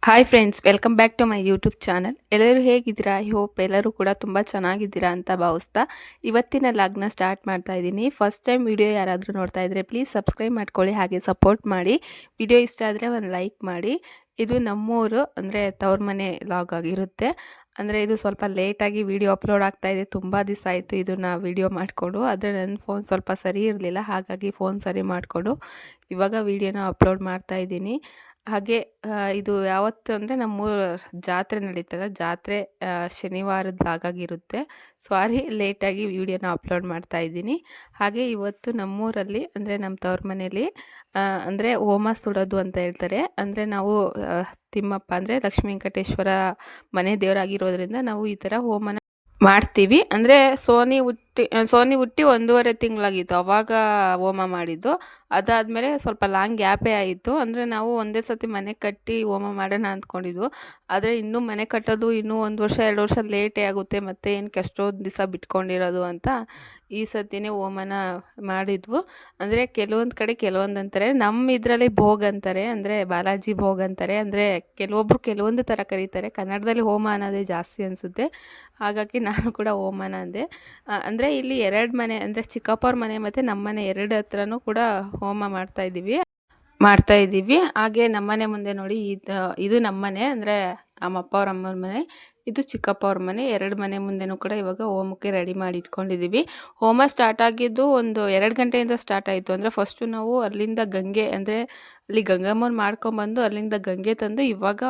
Hi friends, welcome back to my YouTube channel. ಎಲ್ಲರೂ ಹೇಗಿದ್ದೀರಾ? I hope ಎಲ್ಲರೂ ಕೂಡ ತುಂಬ ಚೆನ್ನಾಗಿದ್ದೀರಾ ಅಂತ ಭಾವಿಸ್ತಾ ಇವತ್ತಿನ ಲಾಗ್ನ ಸ್ಟಾರ್ಟ್ ಮಾಡ್ತಾ ಇದ್ದೀನಿ. ಫಸ್ಟ್ ಟೈಮ್ ವಿಡಿಯೋ ಯಾರಾದರೂ ನೋಡ್ತಾ ಇದ್ದರೆ ಪ್ಲೀಸ್ ಸಬ್ಸ್ಕ್ರೈಬ್ ಮಾಡ್ಕೊಳ್ಳಿ, ಹಾಗೆ ಸಪೋರ್ಟ್ ಮಾಡಿ. ವಿಡಿಯೋ ಇಷ್ಟ ಆದರೆ ಒಂದು ಲೈಕ್ ಮಾಡಿ. ಇದು ನಮ್ಮೂರು ಅಂದರೆ ತವ್ರ ಮನೆ ಲಾಗ್ ಆಗಿರುತ್ತೆ. ಅಂದರೆ ಇದು ಸ್ವಲ್ಪ ಲೇಟಾಗಿ ವಿಡಿಯೋ ಅಪ್ಲೋಡ್ ಆಗ್ತಾ ಇದೆ. ತುಂಬ ದಿವಸ ಆಯಿತು ಇದನ್ನು ವಿಡಿಯೋ ಮಾಡಿಕೊಂಡು, ಆದರೆ ನನ್ನ ಫೋನ್ ಸ್ವಲ್ಪ ಸರಿ ಇರಲಿಲ್ಲ, ಹಾಗಾಗಿ ಫೋನ್ ಸರಿ ಮಾಡಿಕೊಂಡು ಇವಾಗ ವಿಡಿಯೋನ ಅಪ್ಲೋಡ್ ಮಾಡ್ತಾ ಇದ್ದೀನಿ. ಹಾಗೆ ಇದು ಯಾವತ್ತು ಅಂದರೆ ನಮ್ಮೂರ ಜಾತ್ರೆ ನಡೀತಲ್ಲ, ಜಾತ್ರೆ ಶನಿವಾರದ ಹಾಗಾಗಿರುತ್ತೆ. ಸಾರಿ, ಲೇಟಾಗಿ ವಿಡಿಯೋನ ಅಪ್ಲೋಡ್ ಮಾಡ್ತಾ ಇದ್ದೀನಿ. ಹಾಗೆ ಇವತ್ತು ನಮ್ಮೂರಲ್ಲಿ ಅಂದರೆ ನಮ್ಮ ತವ್ರ ಮನೇಲಿ ಅಂದರೆ ಹೋಮ ಸುಡೋದು ಅಂತ ಹೇಳ್ತಾರೆ. ಅಂದರೆ ನಾವು ತಿಮ್ಮಪ್ಪ ಅಂದರೆ ಲಕ್ಷ್ಮೀ ವೆಂಕಟೇಶ್ವರ ಮನೆ ದೇವರಾಗಿರೋದ್ರಿಂದ ನಾವು ಈ ಥರ ಹೋಮನ ಮಾಡ್ತೀವಿ. ಅಂದರೆ ಸೋನಿ ಹುಟ್ಟಿ 1.5 ತಿಂಗಳಾಗಿತ್ತು ಅವಾಗ ಹೋಮ ಮಾಡಿದ್ದು. ಅದಾದಮೇಲೆ ಸ್ವಲ್ಪ ಲಾಂಗ್ ಗ್ಯಾಪೇ ಆಯಿತು. ಅಂದರೆ ನಾವು ಒಂದೇ ಸತಿ ಮನೆ ಕಟ್ಟಿ ಹೋಮ ಮಾಡೋಣ ಅಂದ್ಕೊಂಡಿದ್ವು. ಆದರೆ ಇನ್ನೂ ಮನೆ ಕಟ್ಟೋದು ಇನ್ನೂ 1 ವರ್ಷ 2 ವರ್ಷ ಲೇಟೇ ಆಗುತ್ತೆ, ಮತ್ತು ಏನಕ್ಕೆ ಅಷ್ಟೊಂದು ದಿವಸ ಬಿಟ್ಕೊಂಡಿರೋದು ಅಂತ ಈ ಸತಿನೇ ಹೋಮನ ಮಾಡಿದ್ವು. ಅಂದರೆ ಕೆಲವೊಂದು ಕಡೆ ಕೆಲವೊಂದು ಅಂತಾರೆ, ನಮ್ಮ ಇದರಲ್ಲಿ ಭೋಗ್ ಅಂತಾರೆ, ಅಂದರೆ ಬಾಲಾಜಿ ಭೋಗ್ ಅಂತಾರೆ. ಅಂದರೆ ಕೆಲವೊಬ್ಬರು ಕೆಲವೊಂದು ಥರ ಕರೀತಾರೆ. ಕನ್ನಡದಲ್ಲಿ ಹೋಮ ಅನ್ನೋದೇ ಜಾಸ್ತಿ ಅನಿಸುತ್ತೆ, ಹಾಗಾಗಿ ನಾನು ಕೂಡ ಹೋಮನ ಅಂದೆ. ಅಂದರೆ ಇಲ್ಲಿ 2 ಮನೆ ಅಂದರೆ ಚಿಕ್ಕಪ್ಪವ್ರ ಮನೆ ಮತ್ತು ನಮ್ಮ ಮನೆ 2 ಹತ್ರನೂ ಕೂಡ ಹೋಮ ಮಾಡ್ತಾ ಇದ್ದೀವಿ. ಹಾಗೆ ನಮ್ಮನೆ ಮುಂದೆ ನೋಡಿ, ಇದು ನಮ್ಮನೆ ಅಂದರೆ ನಮ್ಮಪ್ಪ ಅವ್ರ ಅಮ್ಮನ ಮನೆ, ಇದು ಚಿಕ್ಕಪ್ಪ ಅವ್ರ ಮನೆ. 2 ಮನೆ ಮುಂದೆನೂ ಕೂಡ ಇವಾಗ ಹೋಮಕ್ಕೆ ರೆಡಿ ಮಾಡಿ ಇಟ್ಕೊಂಡಿದ್ದೀವಿ. ಹೋಮ ಸ್ಟಾರ್ಟ್ ಆಗಿದ್ದು ಒಂದು 2 ಗಂಟೆಯಿಂದ ಸ್ಟಾರ್ಟ್ ಆಯಿತು. ಅಂದರೆ ಫಸ್ಟು ನಾವು ಅಲ್ಲಿಂದ ಗಂಗೆ ಅಂದರೆ ಅಲ್ಲಿ ಗಂಗಮ್ಮನ ಮಾಡ್ಕೊಂಬಂದು ಅಲ್ಲಿಂದ ಗಂಗೆ ತಂದು ಇವಾಗ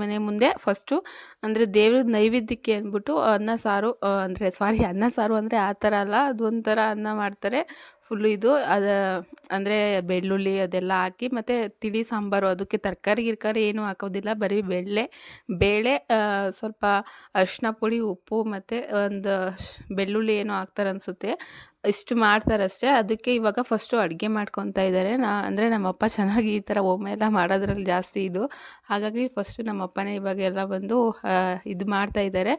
ಮನೆ ಮುಂದೆ ಫಸ್ಟು ಅಂದರೆ ದೇವ್ರದ್ದು ನೈವೇದ್ಯಕ್ಕೆ ಅಂದ್ಬಿಟ್ಟು ಅನ್ನ ಸಾರು ಅಂದರೆ ಆ ಥರ ಅಲ್ಲ, ಅದೊಂಥರ ಅನ್ನ ಮಾಡ್ತಾರೆ ಫುಲ್ಲು. ಇದು ಅಂದರೆ ಬೆಳ್ಳುಳ್ಳಿ ಅದೆಲ್ಲ ಹಾಕಿ ಮತ್ತು ತಿಳಿ ಸಾಂಬಾರು, ಅದಕ್ಕೆ ತರಕಾರಿ ಗಿರ್ಕಾರಿ ಏನೂ ಹಾಕೋದಿಲ್ಲ, ಬರೀ ಬೇಳೆ ಸ್ವಲ್ಪ ಅರಿಶಿನ ಪುಡಿ, ಉಪ್ಪು ಮತ್ತು ಒಂದು ಬೆಳ್ಳುಳ್ಳಿ ಏನೋ ಹಾಕ್ತಾರೆ ಅನಿಸುತ್ತೆ, ಇಷ್ಟು ಮಾಡ್ತಾರಷ್ಟೇ. ಅದಕ್ಕೆ ಇವಾಗ ಫಸ್ಟು ಅಡುಗೆ ಮಾಡ್ಕೊತಾ ಇದ್ದಾರೆ. ಅಂದರೆ ನಮ್ಮಪ್ಪ ಚೆನ್ನಾಗಿ ಈ ಥರ ಹೋಮ ಎಲ್ಲ ಮಾಡೋದ್ರಲ್ಲಿ ಜಾಸ್ತಿ ಇದು, ಹಾಗಾಗಿ ಫಸ್ಟು ನಮ್ಮಪ್ಪನೇ ಇವಾಗ ಎಲ್ಲ ಬಂದು ಇದು ಮಾಡ್ತಾಯಿದ್ದಾರೆ.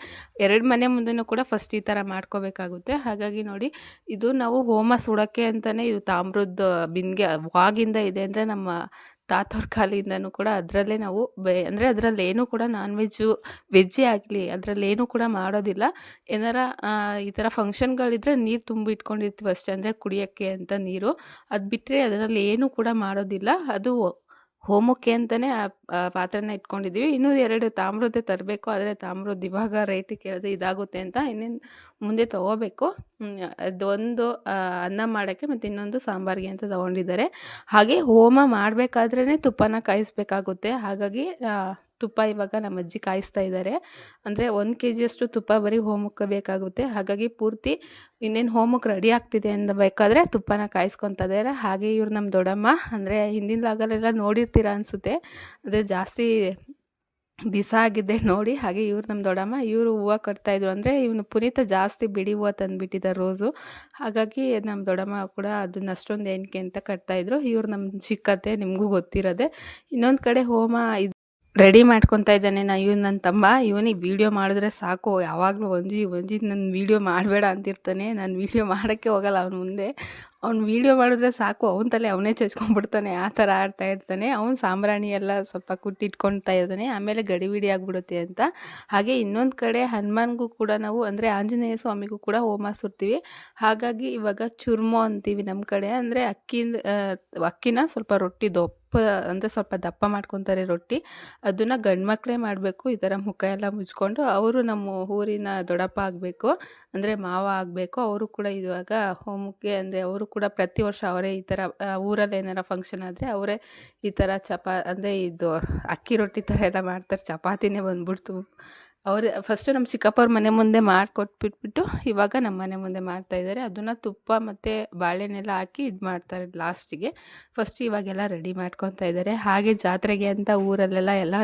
2 ಮನೆ ಮುಂದೆನೂ ಕೂಡ ಫಸ್ಟ್ ಈ ಥರ ಮಾಡ್ಕೋಬೇಕಾಗುತ್ತೆ. ಹಾಗಾಗಿ ನೋಡಿ, ಇದು ನಾವು ಹೋಮ ಸುಡೋಕ್ಕೆ ಅಂತಲೇ ಇದು ತಾಮ್ರದ ಬಿಂದಿಗೆ ಅವಾಗಿಂದ ಇದೆ. ಅಂದರೆ ನಮ್ಮ ತಾತವ್ರ ಕಾಲಿಂದನೂ ಕೂಡ ಅದರಲ್ಲೇ ನಾವು ಅಂದರೆ ಅದರಲ್ಲೇನೂ ಕೂಡ ವೆಜ್ಜೇ ಆಗಲಿ ಅದರಲ್ಲೇನೂ ಕೂಡ ಮಾಡೋದಿಲ್ಲ. ಏನಾರ ಈ ಥರ ಫಂಕ್ಷನ್ಗಳಿದ್ರೆ ನೀರು ತುಂಬಿ ಇಟ್ಕೊಂಡಿರ್ತೀವಿ ಅಷ್ಟೇ, ಅಂದರೆ ಕುಡಿಯೋಕ್ಕೆ ಅಂತ ನೀರು. ಅದು ಬಿಟ್ಟರೆ ಅದರಲ್ಲಿ ಏನೂ ಕೂಡ ಮಾಡೋದಿಲ್ಲ. ಅದು ಹೋಮಕ್ಕೆ ಅಂತಲೇ ಪಾತ್ರೆನ ಇಟ್ಕೊಂಡಿದ್ದೀವಿ. ಇನ್ನೂ 2 ತಾಮ್ರದ್ದೇ ತರಬೇಕು, ಆದರೆ ತಾಮ್ರದ್ದು ಇವಾಗ ರೇಟ್ ಕೇಳಿದ್ರೆ ಇದಾಗುತ್ತೆ ಅಂತ ಇನ್ನೇನು ಮುಂದೆ ತೊಗೋಬೇಕು. ಅದೊಂದು ಅನ್ನ ಮಾಡೋಕ್ಕೆ ಮತ್ತು ಇನ್ನೊಂದು ಸಾಂಬಾರಿಗೆ ಅಂತ ತೊಗೊಂಡಿದ್ದಾರೆ. ಹಾಗೆ ಹೋಮ ಮಾಡಬೇಕಾದ್ರೇ ತುಪ್ಪನ ಕಾಯಿಸ್ಬೇಕಾಗುತ್ತೆ. ಹಾಗಾಗಿ ತುಪ್ಪ ಇವಾಗ ನಮ್ಮ ಅಜ್ಜಿ ಕಾಯಿಸ್ತಾ ಇದ್ದಾರೆ. ಅಂದರೆ 1 kg ತುಪ್ಪ ಬರೀ ಹೋಮಕ್ಕೆ ಬೇಕಾಗುತ್ತೆ. ಹಾಗಾಗಿ ಪೂರ್ತಿ ಇನ್ನೇನು ಹೋಮಕ್ಕೆ ರೆಡಿ ಆಗ್ತಿದೆ ಬೇಕಾದರೆ ತುಪ್ಪನ ಕಾಯಿಸ್ಕೊತಾ ಇದ್ದಾರೆ. ಹಾಗೆ ಇವ್ರು ನಮ್ಮ ದೊಡ್ಡಮ್ಮ, ಅಂದರೆ ಹಿಂದಿನ ಲಾಗಲ್ಲೆಲ್ಲ ನೋಡಿರ್ತೀರ ಅನಿಸುತ್ತೆ, ಅಂದರೆ ಜಾಸ್ತಿ ದಿವಸ ಆಗಿದೆ ನೋಡಿ. ಹಾಗೆ ಇವ್ರು ನಮ್ಮ ದೊಡ್ಡಮ್ಮ, ಇವರು ಹೂವು ಕಟ್ತಾಯಿದ್ರು. ಅಂದರೆ ಇವನು ಪುನೀತ ಜಾಸ್ತಿ ಬಿಡಿ ಹೂವು ತಂದುಬಿಟ್ಟಿದ್ದಾರೆ ರೋಸು, ಹಾಗಾಗಿ ನಮ್ಮ ದೊಡ್ಡಮ್ಮ ಕೂಡ ಅದನ್ನ ಅಷ್ಟೊಂದು ಏನಕ್ಕೆ ಅಂತ ಕಟ್ತಾಯಿದ್ರು. ಇವ್ರು ನಮ್ಮ ಚಿಕ್ಕತ್ತೆ, ನಿಮಗೂ ಗೊತ್ತಿರೋದೆ. ಇನ್ನೊಂದು ಕಡೆ ಹೋಮ ರೆಡಿ ಮಾಡ್ಕೊತಾ ಇದ್ದಾನೆ ನನ್ನ ತಮ್ಮ. ಇವನಿಗೆ ವೀಡಿಯೋ ಮಾಡಿದ್ರೆ ಸಾಕು, ಯಾವಾಗಲೂ ಒಂಜಿ ನನ್ನ ವೀಡಿಯೋ ಮಾಡಬೇಡ ಅಂತಿರ್ತಾನೆ. ನಾನು ವೀಡಿಯೋ ಮಾಡೋಕ್ಕೆ ಹೋಗಲ್ಲ ಅವನ ಮುಂದೆ. ಅವ್ನು ವೀಡಿಯೋ ಮಾಡಿದ್ರೆ ಸಾಕು, ಅವನ ತಲೆ ಅವನೇ ಚಚ್ಕೊಂಡ್ಬಿಡ್ತಾನೆ, ಆ ಥರ ಆಡ್ತಾ ಇರ್ತಾನೆ. ಅವ್ನು ಸಾಂಬ್ರಾಣಿ ಎಲ್ಲ ಸ್ವಲ್ಪ ಕುಟ್ಟಿಟ್ಕೊಳ್ತಾ ಇದ್ದಾನೆ, ಆಮೇಲೆ ಗಡಿಬಿಡಿ ಆಗಿಬಿಡುತ್ತೆ ಅಂತ. ಹಾಗೆ ಇನ್ನೊಂದು ಕಡೆ ಹನುಮಾನ್ಗೂ ಕೂಡ ನಾವು ಅಂದರೆ ಆಂಜನೇಯ ಸ್ವಾಮಿಗೂ ಕೂಡ ಹೋಮ ಸುಡ್ತೀವಿ. ಹಾಗಾಗಿ ಇವಾಗ ಚುರ್ಮೋ ಅಂತೀವಿ ನಮ್ಮ ಕಡೆ. ಅಂದರೆ ಅಕ್ಕಿನ ಸ್ವಲ್ಪ ರೊಟ್ಟಿ ಅಂದರೆ ಸ್ವಲ್ಪ ದಪ್ಪ ಮಾಡ್ಕೊತಾರೆ ರೊಟ್ಟಿ, ಅದನ್ನು ಗಂಡು ಮಕ್ಕಳೇ ಮಾಡಬೇಕು. ಈ ಥರ ಮುಖ ಎಲ್ಲ ಮುಚ್ಕೊಂಡು ಅವರು ನಮ್ಮ ಊರಿನ ದೊಡ್ಡಪ್ಪ ಆಗಬೇಕು, ಅಂದರೆ ಮಾವ ಆಗಬೇಕು. ಅವರು ಕೂಡ ಇವಾಗ ಹೋಮಕ್ಕೆ ಅಂದರೆ ಅವರು ಕೂಡ ಪ್ರತಿ ವರ್ಷ ಅವರೇ ಈ ಥರ ಊರಲ್ಲಿ ಏನಾರ ಫಂಕ್ಷನ್ ಆದರೆ ಅವರೇ ಈ ಥರ ಅಂದರೆ ಇದು ಅಕ್ಕಿ ರೊಟ್ಟಿ ಥರ ಎಲ್ಲ ಮಾಡ್ತಾರೆ. ಚಪಾತಿನೇ ಬಂದ್ಬಿಡ್ತು. ಅವರು ಫಸ್ಟು ನಮ್ಮ ಚಿಕ್ಕಪ್ಪವ್ರ ಮನೆ ಮುಂದೆ ಮಾಡಿಕೊಟ್ಬಿಟ್ಬಿಟ್ಟು ಇವಾಗ ನಮ್ಮ ಮನೆ ಮುಂದೆ ಮಾಡ್ತಾಯಿದ್ದಾರೆ. ಅದನ್ನು ತುಪ್ಪ ಮತ್ತು ಬಾಳೆಹಣ್ಣೆಲ್ಲ ಹಾಕಿ ಇದು ಮಾಡ್ತಾರೆ ಲಾಸ್ಟಿಗೆ. ಫಸ್ಟ್ ಇವಾಗೆಲ್ಲ ರೆಡಿ ಮಾಡ್ಕೊತಾ ಇದ್ದಾರೆ. ಹಾಗೆ ಜಾತ್ರೆಗೆ ಅಂತ ಊರಲ್ಲೆಲ್ಲ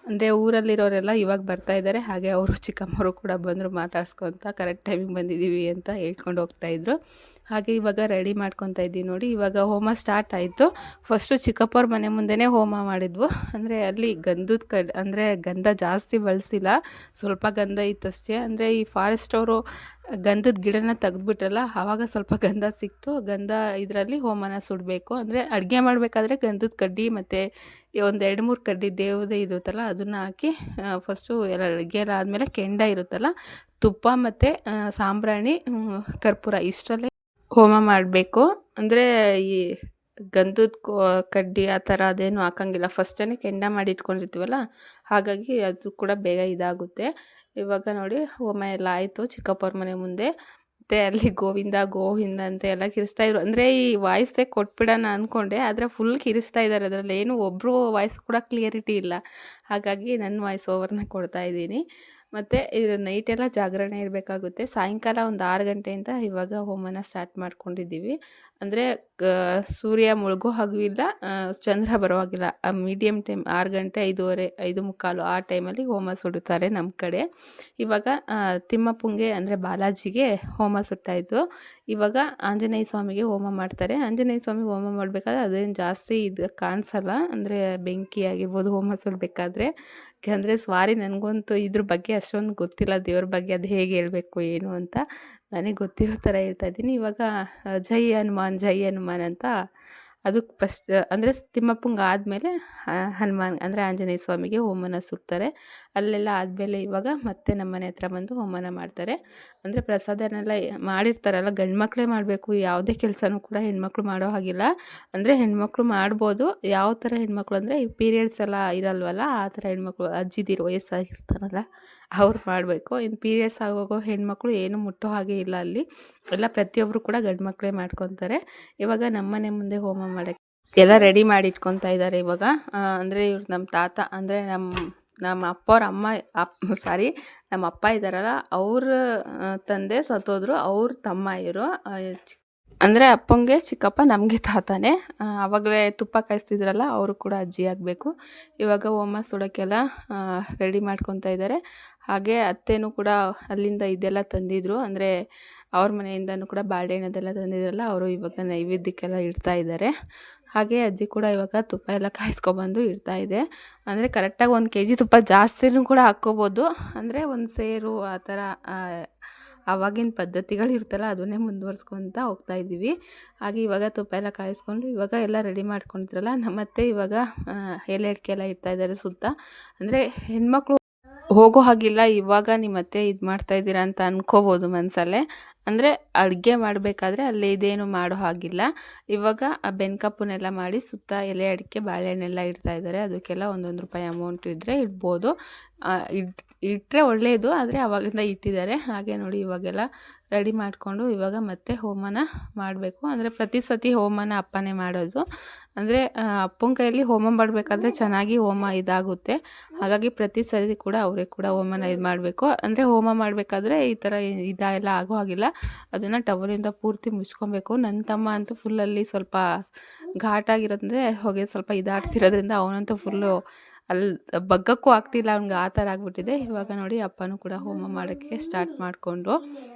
ಅಂದರೆ ಊರಲ್ಲಿರೋರೆಲ್ಲ ಇವಾಗ ಬರ್ತಾಯಿದ್ದಾರೆ. ಹಾಗೆ ಅವರು ಚಿಕ್ಕಮ್ಮವರು ಕೂಡ ಬಂದರು ಮಾತಾಡ್ಸ್ಕೊತ, ಕರೆಕ್ಟ್ ಟೈಮಿಗೆ ಬಂದಿದ್ದೀವಿ ಅಂತ ಹೇಳ್ಕೊಂಡು ಹೋಗ್ತಾಯಿದ್ರು. ಹಾಗೆ ಇವಾಗ ರೆಡಿ ಮಾಡ್ಕೊತಾ ಇದ್ದೀವಿ ನೋಡಿ. ಇವಾಗ ಹೋಮ ಸ್ಟಾರ್ಟ್ ಆಯಿತು. ಫಸ್ಟು ಚಿಕ್ಕಪ್ಪವ್ರ ಮನೆ ಮುಂದೆನೇ ಹೋಮ ಮಾಡಿದ್ವು. ಅಂದರೆ ಅಲ್ಲಿ ಗಂಧದ ಅಂದರೆ ಗಂಧ ಜಾಸ್ತಿ ಬಳಸಿಲ್ಲ, ಸ್ವಲ್ಪ ಗಂಧ ಇತ್ತಷ್ಟೇ. ಅಂದರೆ ಈ ಫಾರೆಸ್ಟ್ ಅವರು ಗಂಧದ ಗಿಡನ ತೆಗೆದ್ಬಿಟ್ರಲ್ಲ, ಆವಾಗ ಸ್ವಲ್ಪ ಗಂಧ ಸಿಕ್ತು. ಗಂಧ ಇದರಲ್ಲಿ ಹೋಮನ ಸುಡಬೇಕು. ಅಂದರೆ ಅಡುಗೆ ಮಾಡಬೇಕಾದ್ರೆ ಗಂಧದ ಕಡ್ಡಿ ಮತ್ತು ಒಂದು 2-3 ಕಡ್ಡಿ ದೇವದೇ ಇರುತ್ತಲ್ಲ ಅದನ್ನು ಹಾಕಿ ಫಸ್ಟು ಎಲ್ಲ ಅಡುಗೆ ಎಲ್ಲ ಆದಮೇಲೆ ಕೆಂಡ ಇರುತ್ತಲ್ಲ, ತುಪ್ಪ ಮತ್ತು ಸಾಂಬ್ರಾಣಿ, ಕರ್ಪೂರ ಇಷ್ಟರಲ್ಲೇ ಹೋಮ ಮಾಡಬೇಕು. ಅಂದರೆ ಈ ಗಂಧದ ಕಡ್ಡಿ ಆ ಥರ ಅದೇನು ಹಾಕಂಗಿಲ್ಲ. ಫಸ್ಟೇ ಕೆಂಡ ಮಾಡಿ ಇಟ್ಕೊಂಡಿರ್ತೀವಲ್ಲ, ಹಾಗಾಗಿ ಅದು ಕೂಡ ಬೇಗ ಇದಾಗುತ್ತೆ. ಇವಾಗ ನೋಡಿ ಹೋಮ ಎಲ್ಲ ಆಯಿತು ಚಿಕ್ಕಪ್ಪವ್ರ ಮನೆ ಮುಂದೆ. ಮತ್ತು ಅಲ್ಲಿ ಗೋವಿಂದ ಗೋವಿಂದ ಅಂತ ಎಲ್ಲ ಕಿರಿಸ್ತಾಯಿದ್ರು. ಅಂದರೆ ಈ ವಾಯ್ಸೇ ಕೊಟ್ಬಿಡೋಣ ಅಂದ್ಕೊಂಡೆ, ಆದರೆ ಫುಲ್ ಕಿರಿಸ್ತಾ ಇದ್ದಾರೆ. ಅದರಲ್ಲಿ ಏನು ಒಬ್ಬರು ವಾಯ್ಸ್ ಕೂಡ ಕ್ಲಿಯರಿಟಿ ಇಲ್ಲ. ಹಾಗಾಗಿ ನನ್ನ ವಾಯ್ಸ್ ಓವರ್ನ ಕೊಡ್ತಾಯಿದ್ದೀನಿ. ಮತ್ತು ಇದು ನೈಟೆಲ್ಲ ಜಾಗರಣೆ ಇರಬೇಕಾಗುತ್ತೆ. ಸಾಯಂಕಾಲ ಒಂದು 6 ಗಂಟೆಯಿಂದ ಇವಾಗ ಹೋಮನ ಸ್ಟಾರ್ಟ್ ಮಾಡ್ಕೊಂಡಿದ್ದೀವಿ. ಅಂದರೆ ಸೂರ್ಯ ಮುಳುಗೋ ಹಾಗೂ ಇಲ್ಲ, ಚಂದ್ರ ಬರೋವಾಗಿಲ್ಲ, ಮೀಡಿಯಮ್ ಟೈಮ್ 6 ಗಂಟೆ 5:15 5:45 ಆ ಟೈಮಲ್ಲಿ ಹೋಮ ಸುಡುತ್ತಾರೆ ನಮ್ಮ ಕಡೆ. ಇವಾಗ ತಿಮ್ಮಪ್ಪಂಗೆ ಅಂದರೆ ಬಾಲಾಜಿಗೆ ಹೋಮ ಸುಟ್ಟಾಯಿತು. ಇವಾಗ ಆಂಜನೇಯ ಸ್ವಾಮಿಗೆ ಹೋಮ ಮಾಡ್ತಾರೆ. ಆಂಜನೇಯ ಸ್ವಾಮಿಗೆ ಹೋಮ ಮಾಡಬೇಕಾದ್ರೆ ಅದೇನು ಜಾಸ್ತಿ ಇದು ಕಾಣಿಸಲ್ಲ. ಅಂದರೆ ಬೆಂಕಿ ಆಗಿರ್ಬೋದು ಹೋಮ ಸುಡಬೇಕಾದ್ರೆ. ಅಂದರೆ ಸ್ವಾರಿ ನನಗಂತೂ ಇದ್ರ ಬಗ್ಗೆ ಅಷ್ಟೊಂದು ಗೊತ್ತಿಲ್ಲ, ದೇವ್ರ ಬಗ್ಗೆ ಅದು ಹೇಗೆ ಹೇಳಬೇಕು ಏನು ಅಂತ. ನನಗೆ ಗೊತ್ತಿರೋ ಥರ ಹೇಳ್ತಾ ಇದ್ದೀನಿ. ಇವಾಗ ಜೈ ಹನುಮಾನ್ ಅಂತ ಅದಕ್ಕೆ ಫಸ್ಟ್ ಅಂದರೆ ತಿಮ್ಮಪ್ಪಂಗೆ ಆದಮೇಲೆ ಹನುಮಾನ್ ಅಂದರೆ ಆಂಜನೇಯ ಸ್ವಾಮಿಗೆ ಹೋಮನ ಸುಡ್ತಾರೆ. ಅಲ್ಲೆಲ್ಲ ಆದಮೇಲೆ ಇವಾಗ ಮತ್ತೆ ನಮ್ಮ ಮನೆ ಹತ್ರ ಬಂದು ಹೋಮನ ಮಾಡ್ತಾರೆ. ಅಂದರೆ ಪ್ರಸಾದನೆಲ್ಲ ಮಾಡಿರ್ತಾರಲ್ಲ, ಗಂಡು ಮಕ್ಕಳೇ ಮಾಡಬೇಕು. ಯಾವುದೇ ಕೆಲಸನೂ ಕೂಡ ಹೆಣ್ಮಕ್ಳು ಮಾಡೋ ಹಾಗಿಲ್ಲ. ಅಂದರೆ ಹೆಣ್ಮಕ್ಳು ಮಾಡ್ಬೋದು. ಯಾವ ಥರ ಹೆಣ್ಮಕ್ಳು ಅಂದರೆ ಈ ಪೀರಿಯಡ್ಸ್ ಎಲ್ಲ ಇರಲ್ವಲ್ಲ, ಆ ಥರ ಹೆಣ್ಮಕ್ಳು ಅಜ್ಜಿದಿರು ವಯಸ್ಸಾಗಿರ್ತಾರಲ್ಲ ಅವ್ರು ಮಾಡಬೇಕು. ಇನ್ನು ಪೀರಿಯಡ್ಸ್ ಆಗೋಗೋ ಹೆಣ್ಮಕ್ಳು ಏನು ಮುಟ್ಟೋ ಹಾಗೆ ಇಲ್ಲ ಅಲ್ಲಿ. ಎಲ್ಲ ಪ್ರತಿಯೊಬ್ಬರು ಕೂಡ ಗಂಡು ಮಕ್ಕಳೇ ಮಾಡ್ಕೊತಾರೆ. ಇವಾಗ ನಮ್ಮ ಮನೆ ಮುಂದೆ ಹೋಮ ಮಾಡೋಕ್ಕೆ ಎಲ್ಲ ರೆಡಿ ಮಾಡಿ ಇಟ್ಕೊತಾ ಇದ್ದಾರೆ ಇವಾಗ. ಅಂದರೆ ಇವ್ರು ನಮ್ಮ ತಾತ ಅಂದರೆ ನಮ್ಮ ಅಪ್ಪವ್ರ ಅಮ್ಮ ನಮ್ಮ ಅಪ್ಪ ಇದ್ದಾರಲ್ಲ, ಅವ್ರ ತಂದೆ ಸತ್ತೋದ್ರು. ಅವ್ರ ತಮ್ಮ ಇವರು. ಅಂದರೆ ಅಪ್ಪಂಗೆ ಚಿಕ್ಕಪ್ಪ, ನಮಗೆ ತಾತನೇ. ಆವಾಗಲೇ ತುಪ್ಪ ಕಾಯಿಸ್ತಿದ್ರಲ್ಲ, ಅವರು ಕೂಡ ಅಜ್ಜಿ ಆಗಬೇಕು. ಇವಾಗ ಹೋಮ ಸುಡೋಕ್ಕೆಲ್ಲ ರೆಡಿ ಮಾಡ್ಕೊತಾ ಇದ್ದಾರೆ. ಹಾಗೆ ಅತ್ತೆನೂ ಕೂಡ ಅಲ್ಲಿಂದ ಇದೆಲ್ಲ ತಂದಿದ್ರು. ಅಂದರೆ ಅವ್ರ ಮನೆಯಿಂದನೂ ಕೂಡ ಬಾಳೆಹಣ್ಣು ಅದೆಲ್ಲ ತಂದಿದ್ರಲ್ಲ, ಅವರು ಇವಾಗ ನೈವೇದ್ಯಕ್ಕೆಲ್ಲ ಇಡ್ತಾ ಇದ್ದಾರೆ. ಹಾಗೆ ಅಜ್ಜಿ ಕೂಡ ಇವಾಗ ತುಪ್ಪ ಎಲ್ಲ ಕಾಯಿಸ್ಕೊಬಂದು ಇಡ್ತಾ ಇದೆ. ಅಂದರೆ ಕರೆಕ್ಟಾಗಿ 1 kg ತುಪ್ಪ ಜಾಸ್ತಿನೂ ಕೂಡ ಹಾಕ್ಕೋಬೋದು. ಅಂದರೆ ಒಂದು ಸೇರು ಆ ಥರ ಆವಾಗಿನ ಪದ್ಧತಿಗಳು ಇರ್ತಲ್ಲ, ಅದನ್ನೇ ಮುಂದುವರ್ಸ್ಕೊತಾ ಹೋಗ್ತಾ ಇದ್ದೀವಿ. ಹಾಗೆ ಇವಾಗ ತುಪ್ಪ ಎಲ್ಲ ಕಾಯಿಸ್ಕೊಂಡು ಇವಾಗ ಎಲ್ಲ ರೆಡಿ ಮಾಡ್ಕೊಂಡಿದ್ರಲ್ಲ, ನಮ್ಮತ್ತೆ ಇವಾಗ ಎಲೆ ಅಡಿಕೆ ಎಲ್ಲ ಇಡ್ತಾ ಇದ್ದಾರೆ ಸುತ್ತ. ಅಂದರೆ ಹೆಣ್ಮಕ್ಳು ಹೋಗೋ ಹಾಗಿಲ್ಲ. ಇವಾಗ ನಿಮ್ಮ ಅತ್ತೆ ಇದು ಮಾಡ್ತಾಯಿದ್ದೀರಾ ಅಂತ ಅನ್ಕೋಬೋದು ಮನಸಲ್ಲೇ. ಅಂದರೆ ಅಡುಗೆ ಮಾಡಬೇಕಾದ್ರೆ ಅಲ್ಲಿ ಇದೇನು ಮಾಡೋ ಹಾಗಿಲ್ಲ. ಇವಾಗ ಆ ಬೆನ್ಕಪ್ಪನ್ನೆಲ್ಲ ಮಾಡಿ ಸುತ್ತ ಎಲೆ ಅಡಿಕೆ ಬಾಳೆಹಣ್ಣೆಲ್ಲ ಇಡ್ತಾ ಇದ್ದಾರೆ. ಅದಕ್ಕೆಲ್ಲ ₹1 ಅಮೌಂಟ್ ಇದ್ದರೆ ಇಡ್ಬೋದು. ಇಟ್ಟರೆ ಒಳ್ಳೆಯದು, ಆದರೆ ಆವಾಗಿಂದ ಇಟ್ಟಿದ್ದಾರೆ. ಹಾಗೆ ನೋಡಿ ಇವಾಗೆಲ್ಲ ರೆಡಿ ಮಾಡಿಕೊಂಡು ಇವಾಗ ಮತ್ತೆ ಹೋಮನ ಮಾಡಬೇಕು. ಅಂದರೆ ಪ್ರತಿ ಸತಿ ಹೋಮನ ಅಪ್ಪನೇ ಮಾಡೋದು. ಅಂದರೆ ಅಪ್ಪನ ಕೈಯಲ್ಲಿ ಹೋಮ ಮಾಡಬೇಕಾದ್ರೆ ಚೆನ್ನಾಗಿ ಹೋಮ ಇದಾಗುತ್ತೆ. ಹಾಗಾಗಿ ಪ್ರತಿ ಸರಿ ಕೂಡ ಅವರೇ ಕೂಡ ಹೋಮನ ಇದು ಮಾಡಬೇಕು. ಅಂದರೆ ಹೋಮ ಮಾಡಬೇಕಾದ್ರೆ ಈ ಥರ ಇದೆಲ್ಲ ಆಗೋ ಹಾಗಿಲ್ಲ. ಅದನ್ನು ಟವಲಿಂದ ಪೂರ್ತಿ ಮುಚ್ಕೊಬೇಕು. ನನ್ನ ತಮ್ಮ ಅಂತೂ ಫುಲ್ಲಲ್ಲಿ ಸ್ವಲ್ಪ ಘಾಟಾಗಿರೋದಂದರೆ ಹೊಗೆ ಸ್ವಲ್ಪ ಇದಾಡ್ತಿರೋದ್ರಿಂದ ಅವನಂತೂ ಫುಲ್ಲು ಅಲ್ಲಿ ಬಗ್ಗಕ್ಕೂ ಆಗ್ತಿಲ್ಲ, ಅವ್ನಿಗೆ ಆ ಥರ ಆಗಿಬಿಟ್ಟಿದೆ. ಇವಾಗ ನೋಡಿ ಅಪ್ಪನೂ ಕೂಡ ಹೋಮ ಮಾಡೋಕ್ಕೆ ಸ್ಟಾರ್ಟ್ ಮಾಡಿಕೊಂಡು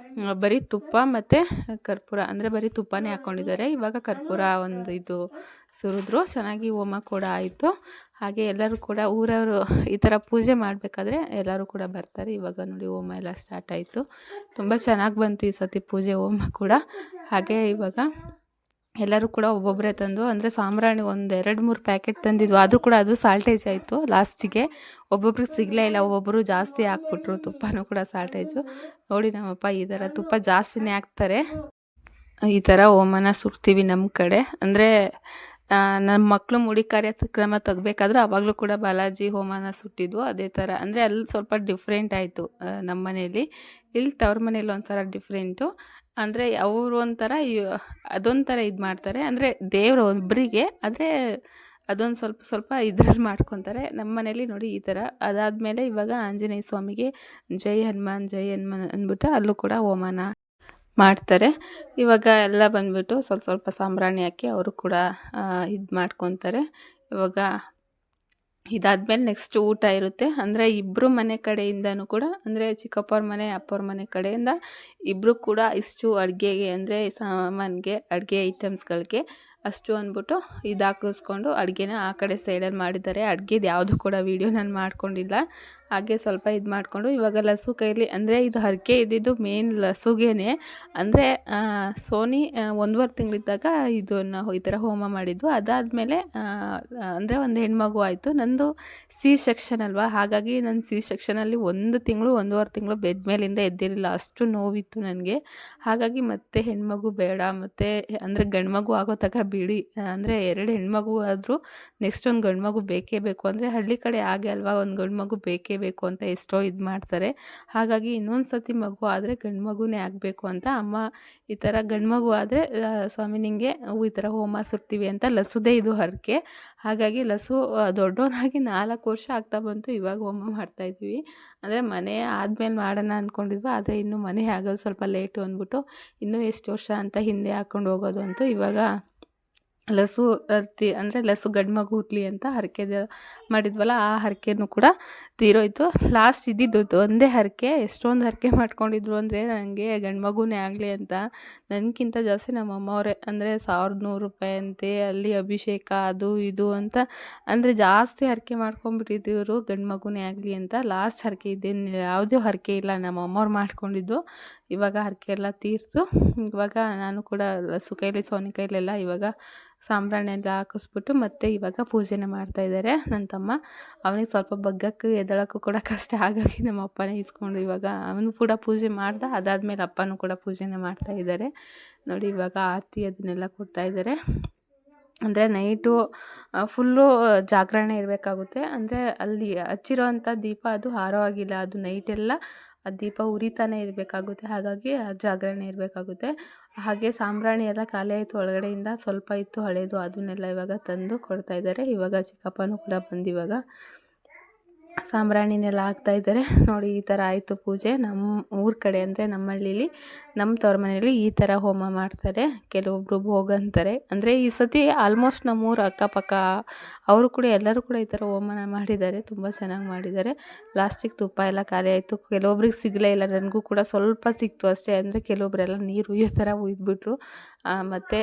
ಬರೀ ತುಪ್ಪ ಮತ್ತು ಕರ್ಪೂರ, ಅಂದರೆ ಬರೀ ತುಪ್ಪನೇ ಹಾಕ್ಕೊಂಡಿದ್ದಾರೆ. ಇವಾಗ ಕರ್ಪೂರ ಒಂದು ಇದು ಸುರಿದ್ರು. ಚೆನ್ನಾಗಿ ಹೋಮ ಕೂಡ ಆಯಿತು. ಹಾಗೆ ಎಲ್ಲರೂ ಕೂಡ ಊರವರು ಈ ಥರ ಪೂಜೆ ಮಾಡಬೇಕಾದ್ರೆ ಎಲ್ಲರೂ ಕೂಡ ಬರ್ತಾರೆ. ಇವಾಗ ನೋಡಿ ಹೋಮ ಎಲ್ಲ ಸ್ಟಾರ್ಟ್ ಆಯಿತು. ತುಂಬ ಚೆನ್ನಾಗಿ ಬಂತು ಈ ಸತಿ ಪೂಜೆ ಹೋಮ ಕೂಡ. ಹಾಗೆ ಇವಾಗ ಎಲ್ಲರೂ ಕೂಡ ಒಬ್ಬೊಬ್ಬರೇ ತಂದು, ಅಂದರೆ ಸಾಂಬ್ರಾಣಿ ಒಂದು 2-3 ಪ್ಯಾಕೆಟ್ ತಂದಿದ್ವು. ಆದರೂ ಕೂಡ ಅದು ಸಾಲ್ಟೇಜ್ ಆಯಿತು ಲಾಸ್ಟಿಗೆ. ಒಬ್ಬೊಬ್ರಿಗೆ ಸಿಗಲೇ ಇಲ್ಲ, ಒಬ್ಬೊಬ್ಬರು ಜಾಸ್ತಿ ಹಾಕ್ಬಿಟ್ರು. ತುಪ್ಪನೂ ಕೂಡ ಸಾಲ್ಟೇಜು. ನೋಡಿ ನಮ್ಮಪ್ಪ ಈ ಥರ ತುಪ್ಪ ಜಾಸ್ತಿನೇ ಹಾಕ್ತಾರೆ. ಈ ಥರ ಹೋಮನ ಸುಡ್ತೀವಿ ನಮ್ಮ ಕಡೆ. ಅಂದರೆ ನಮ್ಮ ಮಕ್ಕಳು ಮುಡಿ ಕಾರ್ಯಕ್ರಮ ತೆಗಬೇಕಾದ್ರೂ ಆವಾಗಲೂ ಕೂಡ ಬಾಲಾಜಿ ಹೋಮನ ಸುಟ್ಟಿದ್ವು ಅದೇ ಥರ. ಅಂದರೆ ಅಲ್ಲಿ ಸ್ವಲ್ಪ ಡಿಫ್ರೆಂಟ್ ಆಯಿತು ನಮ್ಮ ಮನೆಯಲ್ಲಿ. ಇಲ್ಲಿ ತವ್ರ ಮನೇಲಿ ಒಂಥರ ಡಿಫ್ರೆಂಟು. ಅಂದರೆ ಅವರು ಒಂಥರ ಅದೊಂಥರ ಇದು ಮಾಡ್ತಾರೆ. ಅಂದರೆ ದೇವರು ಒಬ್ಬರಿಗೆ, ಆದರೆ ಅದೊಂದು ಸ್ವಲ್ಪ ಸ್ವಲ್ಪ ಇದ್ರಲ್ಲಿ ಮಾಡ್ಕೊತಾರೆ. ನಮ್ಮ ಮನೇಲಿ ನೋಡಿ ಈ ಥರ. ಅದಾದಮೇಲೆ ಇವಾಗ ಆಂಜನೇಯ ಸ್ವಾಮಿಗೆ ಜೈ ಹನುಮಾನ್ ಅಂದ್ಬಿಟ್ಟು ಅಲ್ಲೂ ಕೂಡ ಹೋಮನ ಮಾಡ್ತಾರೆ. ಇವಾಗ ಎಲ್ಲ ಬಂದುಬಿಟ್ಟು ಸ್ವಲ್ಪ ಸ್ವಲ್ಪ ಸಾಂಬ್ರಾಣಿ ಹಾಕಿ ಅವರು ಕೂಡ ಇದು ಮಾಡ್ಕೊತಾರೆ. ಇವಾಗ ಇದಾದ್ಮೇಲೆ ನೆಕ್ಸ್ಟ್ ಊಟ ಇರುತ್ತೆ. ಅಂದರೆ ಇಬ್ಬರು ಮನೆ ಕಡೆಯಿಂದನೂ ಕೂಡ, ಅಂದರೆ ಚಿಕ್ಕಪ್ಪವ್ರ ಮನೆ ಅಪ್ಪವ್ರ ಮನೆ ಕಡೆಯಿಂದ ಇಬ್ಬರು ಕೂಡ ಇಷ್ಟು ಅಡುಗೆಗೆ, ಅಂದರೆ ಸಾಮಾನಿಗೆ, ಅಡುಗೆ ಐಟಮ್ಸ್ಗಳಿಗೆ ಅಷ್ಟು ಅಂದ್ಬಿಟ್ಟು ಇದು ಹಾಕಿಸ್ಕೊಂಡು ಅಡುಗೆನ ಆ ಕಡೆ ಸೈಡಲ್ಲಿ ಮಾಡಿದ್ದಾರೆ. ಅಡುಗೆದು ಯಾವುದು ಕೂಡ ವೀಡಿಯೋ ನಾನು ಮಾಡ್ಕೊಂಡಿಲ್ಲ. ಹಾಗೆ ಸ್ವಲ್ಪ ಇದು ಮಾಡಿಕೊಂಡು ಇವಾಗ ಲಸು ಕೈಲಿ, ಅಂದರೆ ಇದು ಹರಕೆ ಇದ್ದಿದ್ದು ಮೇನ್ ಲಸುಗೇನೆ. ಅಂದರೆ ಸೋನಿ 1.5 ತಿಂಗಳಿದ್ದಾಗ ಇದನ್ನು ಈ ಥರ ಹೋಮ ಮಾಡಿದ್ದು. ಅದಾದಮೇಲೆ ಅಂದರೆ ಒಂದು ಹೆಣ್ಮಗು ಆಯಿತು. ನಂದು ಸಿ ಸೆಕ್ಷನ್ ಅಲ್ವಾ, ಹಾಗಾಗಿ ನನ್ನ ಸಿ ಸೆಕ್ಷನಲ್ಲಿ 1 ತಿಂಗಳು 1.5 ತಿಂಗಳು ಬೆಡ್ ಮೇಲಿಂದ ಎದ್ದಿರಲಿಲ್ಲ. ಅಷ್ಟು ನೋವಿತ್ತು ನನಗೆ. ಹಾಗಾಗಿ ಮತ್ತೆ ಹೆಣ್ಮಗು ಬೇಡ, ಮತ್ತು ಅಂದರೆ ಗಂಡು ಮಗು ಆಗೋ ತನಕ ಬಿಡಿ, ಅಂದರೆ 2 ಹೆಣ್ಮಗು ಆದರೂ ನೆಕ್ಸ್ಟ್ ಒಂದು ಗಂಡು ಮಗು ಬೇಕೇ ಬೇಕು. ಅಂದರೆ ಹಳ್ಳಿ ಕಡೆ ಹಾಗೆ ಅಲ್ವಾ, ಒಂದು ಗಂಡು ಮಗು ಬೇಕೇ ಬೇಕು ಅಂತ ಎಷ್ಟೋ ಇದು ಮಾಡ್ತಾರೆ. ಹಾಗಾಗಿ ಇನ್ನೊಂದು ಸತಿ ಮಗು ಆದರೆ ಗಂಡು ಮಗುನೇ ಆಗಬೇಕು ಅಂತ ಅಮ್ಮ ಈ ಥರ ಗಂಡು ಮಗು ಆದರೆ ಸ್ವಾಮಿ ನಿಂಗೆ ಈ ಥರ ಹೋಮ ಸುಡ್ತೀವಿ ಅಂತ ಲಸುದೇ ಇದು ಹರಕೆ. ಹಾಗಾಗಿ ಲಸು ದೊಡ್ಡವನಾಗಿ 4 ವರ್ಷ ಆಗ್ತಾ ಬಂತು. ಇವಾಗ ಹೋಮ ಮಾಡ್ತಾಯಿದ್ವಿ. ಅಂದರೆ ಮನೆ ಆದಮೇಲೆ ಮಾಡೋಣ ಅಂದ್ಕೊಂಡಿದ್ವಿ, ಆದರೆ ಇನ್ನೂ ಮನೆ ಆಗೋದು ಸ್ವಲ್ಪ ಲೇಟು ಅಂದ್ಬಿಟ್ಟು ಇನ್ನೂ ಎಷ್ಟು ವರ್ಷ ಅಂತ ಹಿಂದೆ ಹಾಕ್ಕೊಂಡು ಹೋಗೋದು ಅಂತ ಇವಾಗ ಲಸು ಅಂದರೆ ಲಸು ಗಂಡು ಮಗು ಹುಟ್ಟಲಿ ಅಂತ ಹರಕೆ ಮಾಡಿದ್ವಲ್ಲ, ಆ ಹರಕೆನೂ ಕೂಡ ತೀರೋಯ್ತು. ಲಾಸ್ಟ್ ಇದ್ದಿದ್ದು ಒಂದೇ ಹರಕೆ. ಎಷ್ಟೊಂದು ಹರಕೆ ಮಾಡ್ಕೊಂಡಿದ್ರು ಅಂದರೆ ನನಗೆ ಗಂಡು ಮಗುನೇ ಆಗಲಿ ಅಂತ. ನನಗಿಂತ ಜಾಸ್ತಿ ನಮ್ಮ ಅಮ್ಮವರೇ, ಅಂದರೆ 1100 ರೂಪಾಯಿ ಅಂತೆ, ಅಲ್ಲಿ ಅಭಿಷೇಕ ಅದು ಇದು ಅಂತ, ಅಂದರೆ ಜಾಸ್ತಿ ಹರಕೆ ಮಾಡ್ಕೊಂಡ್ಬಿಟ್ಟಿದ್ರು ಗಂಡು ಮಗುನೇ ಆಗಲಿ ಅಂತ. ಲಾಸ್ಟ್ ಹರಕೆ ಇದ್ದೇನು ಯಾವುದೇ ಹರಕೆ ಇಲ್ಲ, ನಮ್ಮ ಅಮ್ಮವ್ರು ಮಾಡ್ಕೊಂಡಿದ್ದು. ಇವಾಗ ಹರಕೆ ಎಲ್ಲ ತೀರ್ತು. ಇವಾಗ ನಾನು ಕೂಡ ಲಸು ಕೈಲಿ ಸೋನಿ ಕೈಲೆಲ್ಲ ಇವಾಗ ಸಾಂಬ್ರಾಣಿ ಎಲ್ಲ ಹಾಕಿಸ್ಬಿಟ್ಟು ಮತ್ತೆ ಇವಾಗ ಪೂಜೆನ ಮಾಡ್ತಾಯಿದ್ದಾರೆ ನನ್ನ ತಮ್ಮ. ಅವನಿಗೆ ಸ್ವಲ್ಪ ಬಗ್ಗಕ್ಕೆ ಎದ್ದೇಳೋಕ್ಕೂ ಕೂಡ ಕಷ್ಟ, ಹಾಗಾಗಿ ನಮ್ಮ ಅಪ್ಪನೇ ಇಸ್ಕೊಂಡು ಇವಾಗ ಅವನು ಕೂಡ ಪೂಜೆ ಮಾಡ್ದ. ಅದಾದಮೇಲೆ ಅಪ್ಪನೂ ಕೂಡ ಪೂಜೆನ ಮಾಡ್ತಾಯಿದ್ದಾರೆ ನೋಡಿ. ಇವಾಗ ಆರತಿ ಅದನ್ನೆಲ್ಲ ಕೊಡ್ತಾಯಿದ್ದಾರೆ. ಅಂದರೆ ನೈಟು ಫುಲ್ಲು ಜಾಗರಣೆ ಇರಬೇಕಾಗುತ್ತೆ. ಅಂದರೆ ಅಲ್ಲಿ ಹಚ್ಚಿರೋವಂಥ ದೀಪ ಅದು ಹಾರೋ ಆಗಿಲ್ಲ, ಅದು ನೈಟೆಲ್ಲ ಆ ದೀಪ ಉರಿತಾನೆ ಇರಬೇಕಾಗುತ್ತೆ. ಹಾಗಾಗಿ ಜಾಗರಣೆ ಇರಬೇಕಾಗುತ್ತೆ. ಹಾಗೆ ಸಾಂಬ್ರಾಣಿ ಎಲ್ಲ ಖಾಲಿ ಆಯಿತು ಒಳಗಡೆಯಿಂದ, ಸ್ವಲ್ಪ ಇತ್ತು ಹಳೇದು, ಅದನ್ನೆಲ್ಲ ಇವಾಗ ತಂದು ಕೊಡ್ತಾಯಿದ್ದಾರೆ. ಇವಾಗ ಚಿಕ್ಕಪ್ಪನೂ ಕೂಡ ಬಂದು ಇವಾಗ ಸಾಂಬ್ರಾಣಿನೆಲ್ಲ ಹಾಕ್ತಾಯಿದ್ದಾರೆ ನೋಡಿ. ಈ ಥರ ಆಯಿತು ಪೂಜೆ. ನಮ್ಮ ಊರ ಕಡೆ ಅಂದರೆ ನಮ್ಮ ಹಳ್ಳೀಲಿ, ನಮ್ಮ ತವ್ರ ಮನೆಯಲ್ಲಿ ಈ ಥರ ಹೋಮ ಮಾಡ್ತಾರೆ. ಕೆಲವೊಬ್ಬರು ಭೋಗ ಅಂತಾರೆ. ಅಂದರೆ ಈ ಸತಿ ಆಲ್ಮೋಸ್ಟ್ ನಮ್ಮೂರ ಅಕ್ಕಪಕ್ಕ ಅವರು ಕೂಡ ಎಲ್ಲರೂ ಕೂಡ ಈ ಥರ ಹೋಮನ ಮಾಡಿದ್ದಾರೆ. ತುಂಬ ಚೆನ್ನಾಗಿ ಮಾಡಿದ್ದಾರೆ. ಲಾಸ್ಟಿಗೆ ತುಪ್ಪ ಎಲ್ಲ ಖಾಲಿ ಆಯಿತು. ಕೆಲವೊಬ್ರಿಗೆ ಸಿಗಲೇ ಇಲ್ಲ, ನನಗೂ ಕೂಡ ಸ್ವಲ್ಪ ಸಿಕ್ತು ಅಷ್ಟೇ. ಅಂದರೆ ಕೆಲವೊಬ್ಬರೆಲ್ಲ ನೀರು ಉಯ್ಯೋ ಥರ ಉಯ್ದುಬಿಟ್ರು. ಮತ್ತು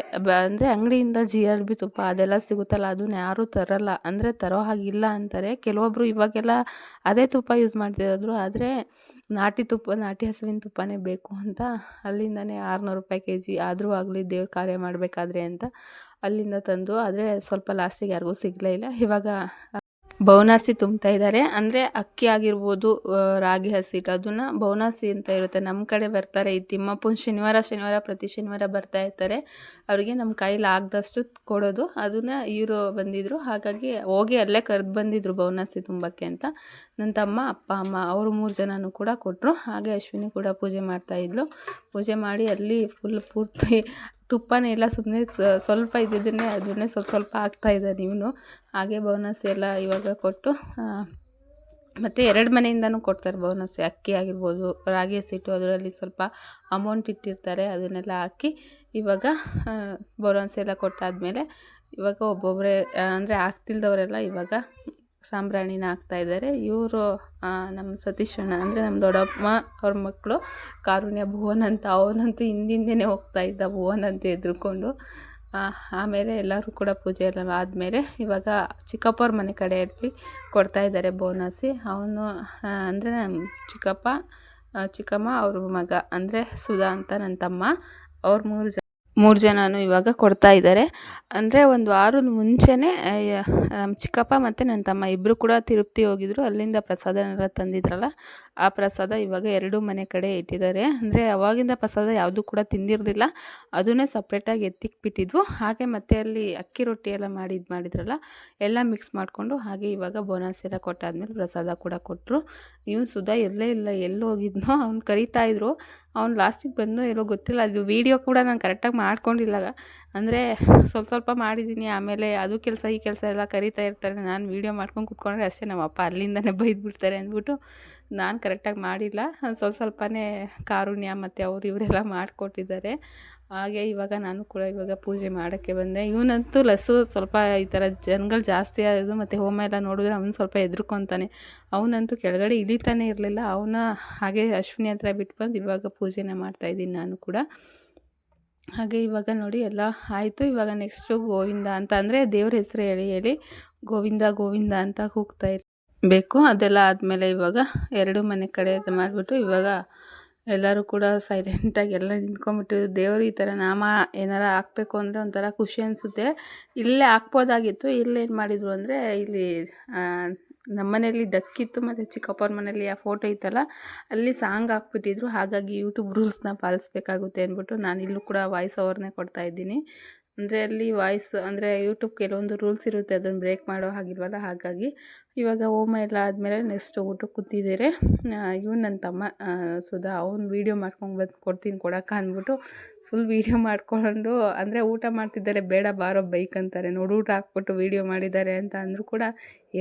ಅಂದರೆ ಅಂಗಡಿಯಿಂದ GRB ತುಪ್ಪ ಅದೆಲ್ಲ ಸಿಗುತ್ತಲ್ಲ, ಅದನ್ನ ಯಾರೂ ತರಲ್ಲ, ಅಂದರೆ ತರೋ ಹಾಗಿಲ್ಲ ಅಂತಾರೆ. ಕೆಲವೊಬ್ಬರು ಇವಾಗೆಲ್ಲ ಅದೇ ತುಪ್ಪ ಯೂಸ್ ಮಾಡ್ತಿರೋದ್ರು. ಆದರೆ ನಾಟಿ ತುಪ್ಪ, ನಾಟಿ ಹಸುವಿನ ತುಪ್ಪನೇ ಬೇಕು ಅಂತ ಅಲ್ಲಿಂದನೇ 600 ರೂಪಾಯಿ kg ಆದರೂ ಆಗಲಿ ದೇವ್ರ ಕಾರ್ಯ ಮಾಡಬೇಕಾದ್ರೆ ಅಂತ ಅಲ್ಲಿಂದ ತಂದು, ಆದರೆ ಸ್ವಲ್ಪ ಲಾಸ್ಟಿಗೆ ಯಾರಿಗೂ ಸಿಗಲೇ ಇಲ್ಲ. ಇವಾಗ ಬೌನಾಸಿ ತುಂಬ್ತಾ ಇದ್ದಾರೆ. ಅಂದರೆ ಅಕ್ಕಿ ಆಗಿರ್ಬೋದು, ರಾಗಿ ಹಸಿಟ್ಟು, ಅದನ್ನು ಬೌನಾಸಿ ಅಂತ ಇರುತ್ತೆ. ನಮ್ಮ ಕಡೆ ಬರ್ತಾರೆ ಈ ತಿಮ್ಮಪ್ಪನ ಶನಿವಾರ ಪ್ರತಿ ಶನಿವಾರ ಬರ್ತಾ ಇರ್ತಾರೆ. ಅವರಿಗೆ ನಮ್ಮ ಕೈಲಿ ಆಗದಷ್ಟು ಕೊಡೋದು. ಅದನ್ನು ಇವರು ಬಂದಿದ್ದರು, ಹಾಗಾಗಿ ಹೋಗಿ ಅಲ್ಲೇ ಕರೆದು ಬಂದಿದ್ದರು ಬೌನಾಸಿ ತುಂಬಕ್ಕೆ ಅಂತ. ನನ್ನ ತಮ್ಮ, ಅಪ್ಪ, ಅಮ್ಮ ಅವರು 3 ಜನನೂ ಕೂಡ ಕೊಟ್ಟರು. ಹಾಗೆ ಅಶ್ವಿನಿ ಕೂಡ ಪೂಜೆ ಮಾಡ್ತಾಯಿದ್ಲು. ಪೂಜೆ ಮಾಡಿ ಅಲ್ಲಿ ಫುಲ್ ಪೂರ್ತಿ ತುಪ್ಪನೇ ಇಲ್ಲ, ಸುಮ್ಮನೆ ಸ್ವಲ್ಪ ಇದ್ದಿದ್ದನ್ನೇ ಅದನ್ನೇ ಸ್ವಲ್ಪ ಹಾಕ್ತಾಯಿದ್ದಾರೆ ಇವನು. ಹಾಗೆ ಬೋನಸ್ ಎಲ್ಲ ಇವಾಗ ಕೊಟ್ಟು, ಮತ್ತು 2 ಮನೆಯಿಂದನೂ ಕೊಡ್ತಾರೆ ಬೋನಸ್. ಅಕ್ಕಿ ಆಗಿರ್ಬೋದು, ರಾಗಿ ಹಸಿಟ್ಟು, ಅದರಲ್ಲಿ ಸ್ವಲ್ಪ ಅಮೌಂಟ್ ಇಟ್ಟಿರ್ತಾರೆ, ಅದನ್ನೆಲ್ಲ ಹಾಕಿ ಇವಾಗ ಬೋನಸ್ ಎಲ್ಲ ಕೊಟ್ಟಾದಮೇಲೆ ಇವಾಗ ಒಬ್ಬೊಬ್ಬರೇ, ಅಂದರೆ ಆಗ್ತಿಲ್ದವರೆಲ್ಲ ಇವಾಗ ಸಾಂಬ್ರಾಣಿನ ಹಾಕ್ತಾಯಿದ್ದಾರೆ. ಇವರು ನಮ್ಮ ಸತೀಶಣ್ಣ, ಅಂದರೆ ನಮ್ಮ ದೊಡ್ಡಮ್ಮ ಅವ್ರ ಮಕ್ಕಳು ಕಾರುಣ್ಯ, ಭುವನ್ ಅಂತ. ಅವನಂತೂ ಹಿಂದಿಂದೇ ಹೋಗ್ತಾ ಇದ್ದ, ಭುವನ್ ಅಂತ ಹೆದ್ರುಕೊಂಡು. ಆಮೇಲೆ ಎಲ್ಲರೂ ಕೂಡ ಪೂಜೆ ಎಲ್ಲ ಆದಮೇಲೆ ಇವಾಗ ಚಿಕ್ಕಪ್ಪವ್ರ ಮನೆ ಕಡೆಯಲ್ಲಿ ಕೊಡ್ತಾಯಿದ್ದಾರೆ ಬೋನಸ್ಸಿ. ಅವನು ಅಂದರೆ ನಮ್ಮ ಚಿಕ್ಕಮ್ಮ ಅವ್ರ ಮಗ, ಅಂದರೆ ಸುಧಾ ಅಂತ ನನ್ನ ತಮ್ಮ, ಅವ್ರು 3 ಜನನೂ ಇವಾಗ ಕೊಡ್ತಾ ಇದ್ದಾರೆ. ಅಂದರೆ ಒಂದು ವಾರದ ಮುಂಚೆನೇ ನಮ್ಮ ಚಿಕ್ಕಪ್ಪ ಮತ್ತು ನನ್ನ ತಮ್ಮ ಇಬ್ಬರು ಕೂಡ ತಿರುಪತಿ ಹೋಗಿದ್ರು. ಅಲ್ಲಿಂದ ಪ್ರಸಾದನೆಲ್ಲ ತಂದಿದ್ರಲ್ಲ, ಆ ಪ್ರಸಾದ ಇವಾಗ 2 ಮನೆ ಕಡೆ ಇಟ್ಟಿದ್ದಾರೆ. ಅಂದರೆ ಅವಾಗಿಂದ ಪ್ರಸಾದ ಯಾವುದೂ ಕೂಡ ತಿಂದಿರಲಿಲ್ಲ, ಅದನ್ನೇ ಸಪ್ರೇಟಾಗಿ ಎತ್ತಿಕ್ಬಿಟ್ಟಿದ್ವು. ಹಾಗೆ ಮತ್ತು ಅಲ್ಲಿ ಅಕ್ಕಿ ರೊಟ್ಟಿ ಎಲ್ಲ ಮಾಡಿದ್ರಲ್ಲ, ಎಲ್ಲ ಮಿಕ್ಸ್ ಮಾಡಿಕೊಂಡು ಹಾಗೆ ಇವಾಗ ಬೋನಸ್ ಎಲ್ಲ ಕೊಟ್ಟಾದ್ಮೇಲೆ ಪ್ರಸಾದ ಕೂಡ ಕೊಟ್ಟರು. ಇವನು ಸುಧಾ ಇರಲೇ ಇಲ್ಲ, ಎಲ್ಲಿ ಹೋಗಿದ್ನೋ, ಅವ್ನು ಕರೀತಾಯಿದ್ರು. ಅವ್ನು ಲಾಸ್ಟಿಗೆ ಬಂದು ಎಲ್ಲೋ ಗೊತ್ತಿಲ್ಲ. ಅದು ವೀಡಿಯೋ ಕೂಡ ನಾನು ಕರೆಕ್ಟಾಗಿ ಮಾಡ್ಕೊಂಡಿಲ್ಲ, ಅಂದರೆ ಸ್ವಲ್ಪ ಮಾಡಿದ್ದೀನಿ. ಆಮೇಲೆ ಅದು ಕೆಲಸ ಈ ಕೆಲಸ ಎಲ್ಲ ಕರೀತಾ ಇರ್ತಾರೆ, ನಾನು ವೀಡಿಯೋ ಮಾಡ್ಕೊಂಡು ಕೂತ್ಕೊಂಡ್ರೆ ಅಷ್ಟೇ ನಮ್ಮ ಅಪ್ಪ ಅಲ್ಲಿಂದನೇ ಬೈದ್ಬಿಡ್ತಾರೆ ಅಂದ್ಬಿಟ್ಟು ನಾನು ಕರೆಕ್ಟಾಗಿ ಮಾಡಿಲ್ಲ. ಸ್ವಲ್ಪನೇ ಕಾರುಣ್ಯ ಮತ್ತು ಇವರೆಲ್ಲ ಮಾಡಿಕೊಟ್ಟಿದ್ದಾರೆ. ಹಾಗೆ ಇವಾಗ ನಾನು ಕೂಡ ಇವಾಗ ಪೂಜೆ ಮಾಡೋಕ್ಕೆ ಬಂದೆ. ಇವನಂತೂ ಲಸ್ಸು ಸ್ವಲ್ಪ ಈ ಥರ ಜನಗಳು ಜಾಸ್ತಿ ಆಗೋದು ಮತ್ತು ಹೋಮ ಎಲ್ಲ ನೋಡಿದ್ರೆ ಅವ್ನು ಸ್ವಲ್ಪ ಹೆದ್ರ್ಕೊತಾನೆ. ಅವನಂತೂ ಕೆಳಗಡೆ ಇಳಿತಾನೆ ಇರಲಿಲ್ಲ. ಅವನ ಹಾಗೆ ಅಶ್ವಿನಿ ಹತ್ರ ಬಿಟ್ಟು ಬಂದು ಇವಾಗ ಪೂಜೆನ ಮಾಡ್ತಾಯಿದ್ದೀನಿ ನಾನು ಕೂಡ. ಹಾಗೆ ಇವಾಗ ನೋಡಿ ಎಲ್ಲ ಆಯಿತು. ಇವಾಗ ನೆಕ್ಸ್ಟು ಗೋವಿಂದ ಅಂತ ಅಂದರೆ ದೇವ್ರ ಹೆಸರು ಹೇಳಿ ಹೇಳಿ ಗೋವಿಂದ ಗೋವಿಂದ ಅಂತ ಕೂಗ್ತಾ ಬೇಕು. ಅದೆಲ್ಲ ಆದಮೇಲೆ ಇವಾಗ ಎರಡು ಮನೆ ಕಡೆ ಮಾಡಿಬಿಟ್ಟು ಇವಾಗ ಎಲ್ಲರೂ ಕೂಡ ಸೈಲೆಂಟಾಗಿ ಎಲ್ಲ ನಿಂತ್ಕೊಂಡ್ಬಿಟ್ಟು ದೇವರು ಈ ಥರ ನಾಮ ಏನಾರ ಹಾಕ್ಬೇಕು ಅಂದರೆ ಒಂಥರ ಖುಷಿ ಅನಿಸುತ್ತೆ. ಇಲ್ಲೇ ಹಾಕ್ಬೋದಾಗಿತ್ತು. ಇಲ್ಲೇನು ಮಾಡಿದರು ಅಂದರೆ ಇಲ್ಲಿ ನಮ್ಮನೇಲಿ ಡಕ್ಕಿತ್ತು ಮತ್ತು ಚಿಕ್ಕಪ್ಪವ್ರ ಮನೇಲಿ ಆ ಫೋಟೋ ಇತ್ತಲ್ಲ ಅಲ್ಲಿ ಸಾಂಗ್ ಹಾಕ್ಬಿಟ್ಟಿದ್ರು. ಹಾಗಾಗಿ ಯೂಟ್ಯೂಬ್ ರೂಲ್ಸ್ನ ಪಾಲಿಸ್ಬೇಕಾಗುತ್ತೆ ಅಂದ್ಬಿಟ್ಟು ನಾನು ಇಲ್ಲೂ ಕೂಡ ವಾಯ್ಸ್ ಓವರ್ನೇ ಕೊಡ್ತಾಯಿದ್ದೀನಿ. ಅಂದರೆ ಅಲ್ಲಿ ವಾಯ್ಸ್ ಅಂದರೆ ಯೂಟ್ಯೂಬ್ ಕೆಲವೊಂದು ರೂಲ್ಸ್ ಇರುತ್ತೆ, ಅದನ್ನು ಬ್ರೇಕ್ ಮಾಡೋ ಹಾಗಿಲ್ವಲ್ಲ. ಹಾಗಾಗಿ ಇವಾಗ ಹೋಮ ಎಲ್ಲ ಆದಮೇಲೆ ನೆಕ್ಸ್ಟ್ ಊಟಕ್ಕೆ ಕೂತಿದ್ದೀರಿ. ಇವನು ನನ್ನ ತಮ್ಮ ಸುಧಾ ಅವ್ನು ವೀಡಿಯೋ ಮಾಡ್ಕೊಂಡು ಬಂದು ಕೊಡ್ತೀನಿ ಕೊಡೋಕೆ ಅಂದ್ಬಿಟ್ಟು ಫುಲ್ ವೀಡಿಯೋ ಮಾಡ್ಕೊಂಡು ಅಂದರೆ ಊಟ ಮಾಡ್ತಿದ್ದಾರೆ. ಬೇಡ ಬಾರೋ ಬೈಕ್ ಅಂತಾರೆ. ನೋಡಿ ಊಟ ಹಾಕ್ಬಿಟ್ಟು ವೀಡಿಯೋ ಮಾಡಿದ್ದಾರೆ ಅಂತ ಅಂದರೂ ಕೂಡ